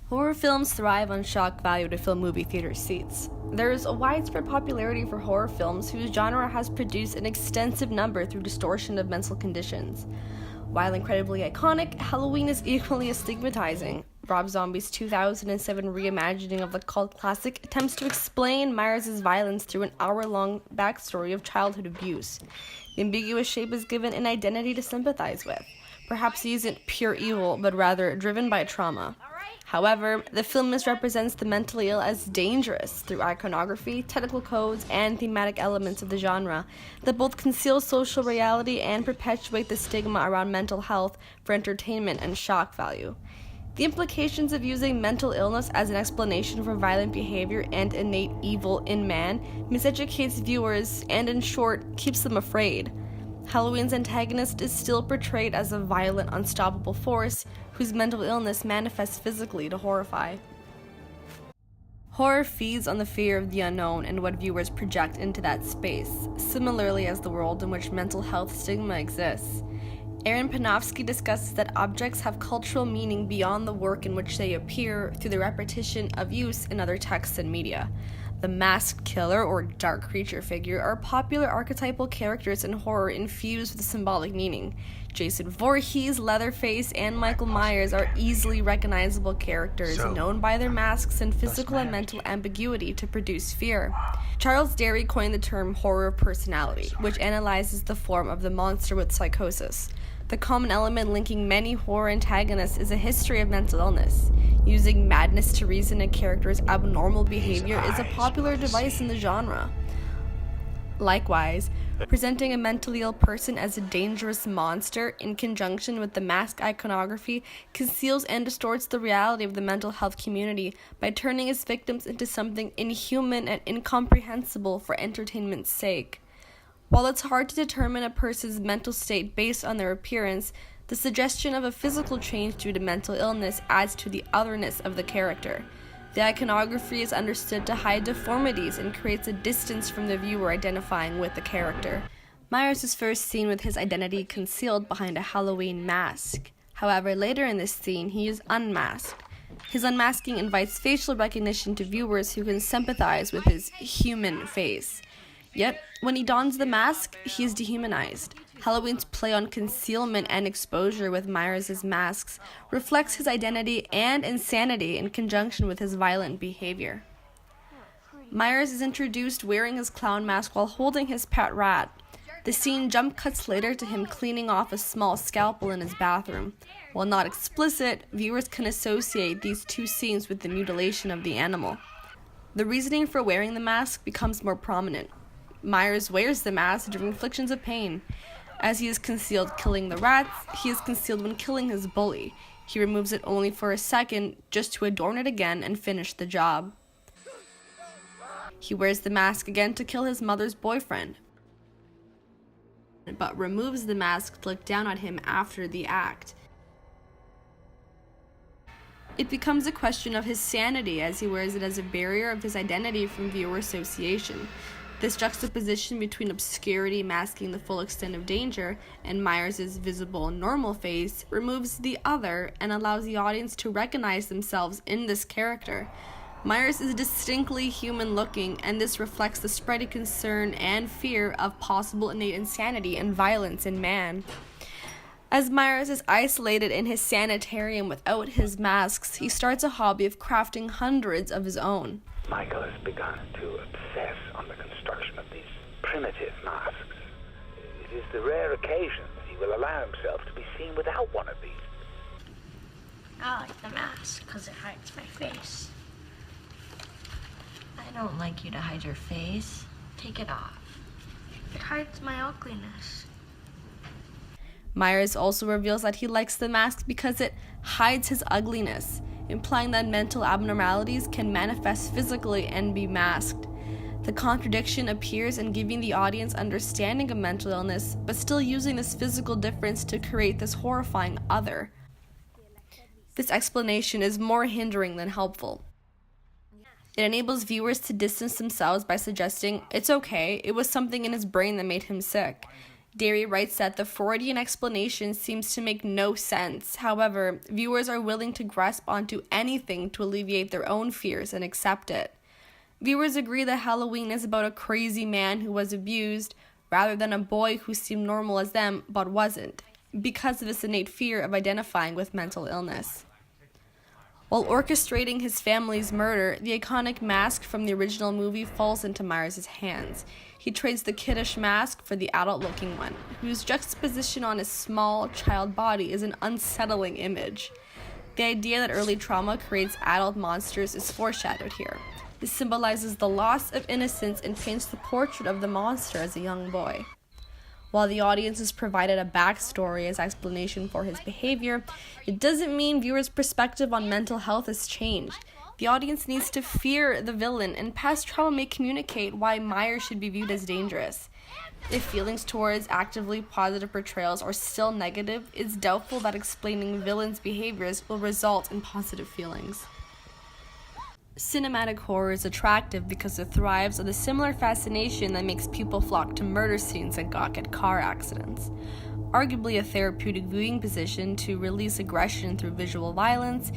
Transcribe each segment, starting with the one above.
Horror films thrive on shock value to fill movie theater seats. There is a widespread popularity for horror films whose genre has produced an extensive number through distortion of mental conditions. While incredibly iconic, Halloween is equally as stigmatizing. Rob Zombie's 2007 reimagining of the cult classic attempts to explain Myers' violence through an hour-long backstory of childhood abuse. The ambiguous shape is given an identity to sympathize with. Perhaps he isn't pure evil, but rather driven by trauma. However, the film misrepresents the mentally ill as dangerous through iconography, technical codes, and thematic elements of the genre that both conceal social reality and perpetuate the stigma around mental health for entertainment and shock value. The implications of using mental illness as an explanation for violent behavior and innate evil in man miseducates viewers and, in short, keeps them afraid. Halloween's antagonist is still portrayed as a violent, unstoppable force whose mental illness manifests physically to horrify. Horror feeds on the fear of the unknown and what viewers project into that space, similarly as the world in which mental health stigma exists. Aaron Panofsky discusses that objects have cultural meaning beyond the work in which they appear through the repetition of use in other texts and media. The masked killer or dark creature figure are popular archetypal characters in horror infused with symbolic meaning. Jason Voorhees, Leatherface, and Michael Myers are easily recognizable characters known by their masks and physical and mental ambiguity to produce fear. Charles Derry coined the term horror personality, which analyzes the form of the monster with psychosis. The common element linking many horror antagonists is a history of mental illness. Using madness to reason a character's abnormal behavior is a popular device in the genre. Likewise, presenting a mentally ill person as a dangerous monster in conjunction with the mask iconography conceals and distorts the reality of the mental health community by turning its victims into something inhuman and incomprehensible for entertainment's sake. While it's hard to determine a person's mental state based on their appearance, the suggestion of a physical change due to mental illness adds to the otherness of the character. The iconography is understood to hide deformities and creates a distance from the viewer identifying with the character. Myers is first seen with his identity concealed behind a Halloween mask. However, later in this scene, he is unmasked. His unmasking invites facial recognition to viewers who can sympathize with his human face. Yet, when he dons the mask, he is dehumanized. Halloween's play on concealment and exposure with Myers' masks reflects his identity and insanity in conjunction with his violent behavior. Myers is introduced wearing his clown mask while holding his pet rat. The scene jump cuts later to him cleaning off a small scalpel in his bathroom. While not explicit, viewers can associate these two scenes with the mutilation of the animal. The reasoning for wearing the mask becomes more prominent. Myers wears the mask during inflictions of pain. As he is concealed killing the rats, he is concealed when killing his bully. He removes it only for a second, just to adorn it again and finish the job. He wears the mask again to kill his mother's boyfriend, but removes the mask to look down at him after the act. It becomes a question of his sanity as he wears it as a barrier of his identity from viewer association. This juxtaposition between obscurity masking the full extent of danger and Myers' visible normal face removes the other and allows the audience to recognize themselves in this character. Myers is distinctly human-looking, and this reflects the spreading concern and fear of possible innate insanity and violence in man. As Myers is isolated in his sanitarium without his masks, he starts a hobby of crafting hundreds of his own. Michael has begun to obsess on the construction of these primitive masks. It is the rare occasions he will allow himself to be seen without one of these. I like the mask because it hides my face. I don't like you to hide your face. Take it off. It hides my ugliness. Myers also reveals that he likes the mask because it hides his ugliness, implying that mental abnormalities can manifest physically and be masked. The contradiction appears in giving the audience understanding of mental illness, but still using this physical difference to create this horrifying other. This explanation is more hindering than helpful. It enables viewers to distance themselves by suggesting, it's okay, it was something in his brain that made him sick. Derry writes that the Freudian explanation seems to make no sense. However, viewers are willing to grasp onto anything to alleviate their own fears and accept it. Viewers agree that Halloween is about a crazy man who was abused, rather than a boy who seemed normal as them but wasn't, because of this innate fear of identifying with mental illness. While orchestrating his family's murder, the iconic mask from the original movie falls into Myers' hands. He trades the kiddish mask for the adult-looking one, whose juxtaposition on his small child body is an unsettling image. The idea that early trauma creates adult monsters is foreshadowed here. This symbolizes the loss of innocence and paints the portrait of the monster as a young boy. While the audience is provided a backstory as explanation for his behavior, it doesn't mean viewers' perspective on mental health has changed. The audience needs to fear the villain, and past trauma may communicate why Myers should be viewed as dangerous. If feelings towards actively positive portrayals are still negative, it's doubtful that explaining villains' behaviors will result in positive feelings. Cinematic horror is attractive because it thrives on the similar fascination that makes people flock to murder scenes and gawk at car accidents. Arguably a therapeutic viewing position to release aggression through visual violence,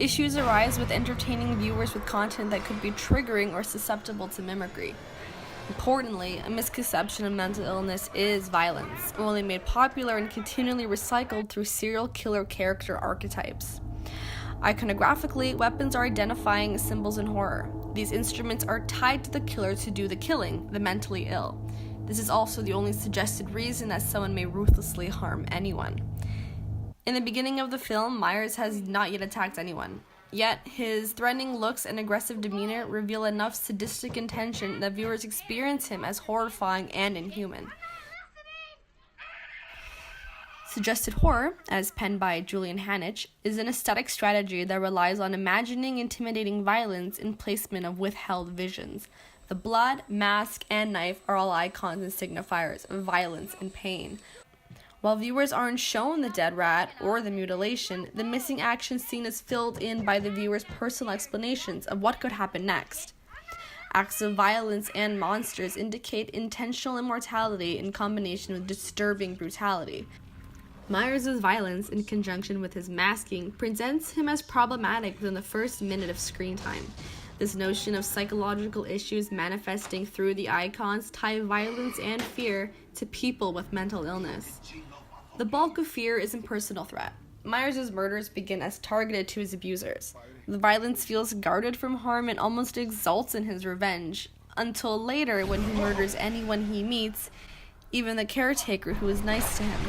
issues arise with entertaining viewers with content that could be triggering or susceptible to mimicry. Importantly, a misconception of mental illness is violence, only made popular and continually recycled through serial killer character archetypes. Iconographically, weapons are identifying symbols in horror. These instruments are tied to the killer to do the killing, the mentally ill. This is also the only suggested reason that someone may ruthlessly harm anyone. In the beginning of the film, Myers has not yet attacked anyone. Yet, his threatening looks and aggressive demeanor reveal enough sadistic intention that viewers experience him as horrifying and inhuman. Suggested horror, as penned by Julian Hanich, is an aesthetic strategy that relies on imagining intimidating violence in placement of withheld visions. The blood, mask, and knife are all icons and signifiers of violence and pain. While viewers aren't shown the dead rat or the mutilation, the missing action scene is filled in by the viewer's personal explanations of what could happen next. Acts of violence and monsters indicate intentional immortality in combination with disturbing brutality. Myers' violence, in conjunction with his masking, presents him as problematic within the first minute of screen time. This notion of psychological issues manifesting through the icons tie violence and fear to people with mental illness. The bulk of fear is impersonal threat. Myers' murders begin as targeted to his abusers. The violence feels guarded from harm and almost exults in his revenge, until later when he murders anyone he meets, even the caretaker who is nice to him.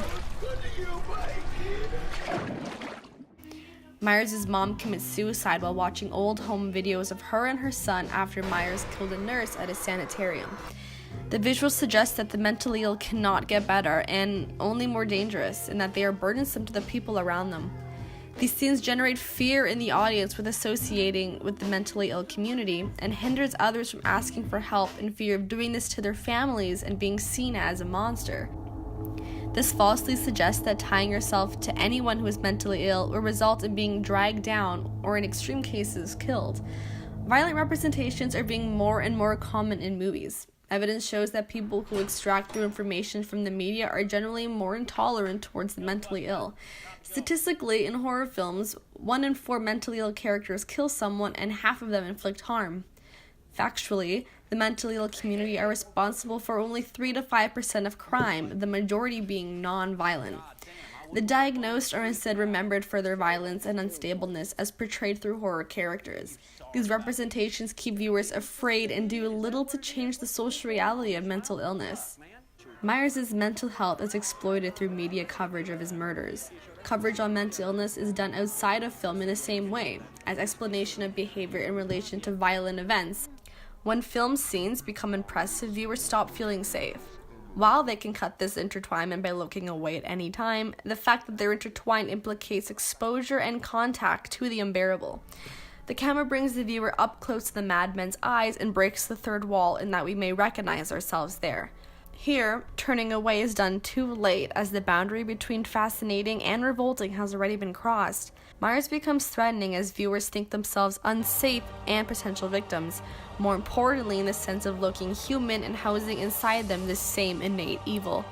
Myers' mom commits suicide while watching old home videos of her and her son after Myers killed a nurse at a sanitarium. The visuals suggest that the mentally ill cannot get better and only more dangerous, and that they are burdensome to the people around them. These scenes generate fear in the audience with associating with the mentally ill community, and hinders others from asking for help in fear of doing this to their families and being seen as a monster. This falsely suggests that tying yourself to anyone who is mentally ill will result in being dragged down or, in extreme cases, killed. Violent representations are being more and more common in movies. Evidence shows that people who extract their information from the media are generally more intolerant towards the mentally ill. Statistically, in horror films, 1 in 4 mentally ill characters kill someone and half of them inflict harm. Factually, the mentally ill community are responsible for only 3 to 5% of crime, the majority being non-violent. The diagnosed are instead remembered for their violence and unstableness as portrayed through horror characters. These representations keep viewers afraid and do little to change the social reality of mental illness. Myers' mental health is exploited through media coverage of his murders. Coverage on mental illness is done outside of film in the same way, as explanation of behavior in relation to violent events. When film scenes become impressive, viewers stop feeling safe. While they can cut this intertwinement by looking away at any time, the fact that they're intertwined implicates exposure and contact to the unbearable. The camera brings the viewer up close to the madman's eyes and breaks the third wall in that we may recognize ourselves there. Here, turning away is done too late, as the boundary between fascinating and revolting has already been crossed. Myers becomes threatening as viewers think themselves unsafe and potential victims, more importantly in the sense of looking human and housing inside them this same innate evil.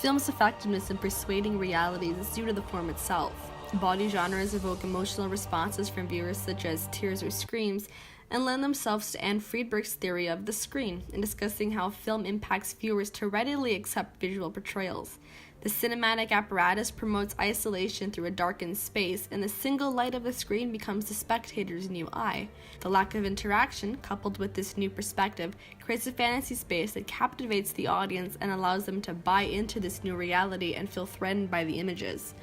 film's effectiveness in persuading realities is due to the form itself. Body genres evoke emotional responses from viewers such as tears or screams, and lend themselves to Anne Friedberg's theory of the screen in discussing how film impacts viewers to readily accept visual portrayals. The cinematic apparatus promotes isolation through a darkened space, and the single light of the screen becomes the spectator's new eye. The lack of interaction, coupled with this new perspective, creates a fantasy space that captivates the audience and allows them to buy into this new reality and feel threatened by the images.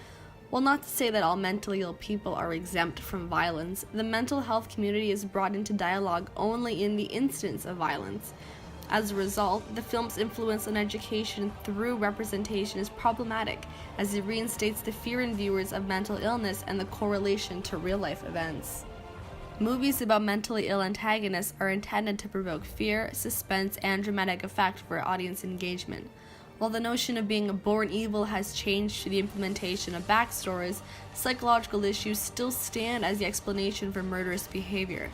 While not to say that all mentally ill people are exempt from violence, the mental health community is brought into dialogue only in the instance of violence. As a result, the film's influence on education through representation is problematic, as it reinstates the fear in viewers of mental illness and the correlation to real-life events. Movies about mentally ill antagonists are intended to provoke fear, suspense, and dramatic effect for audience engagement. While the notion of being born evil has changed to the implementation of backstories, psychological issues still stand as the explanation for murderous behavior.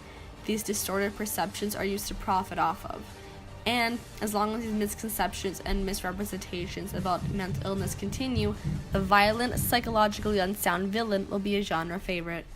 These distorted perceptions are used to profit off of. And, as long as these misconceptions and misrepresentations about mental illness continue, the violent, psychologically unsound villain will be a genre favorite.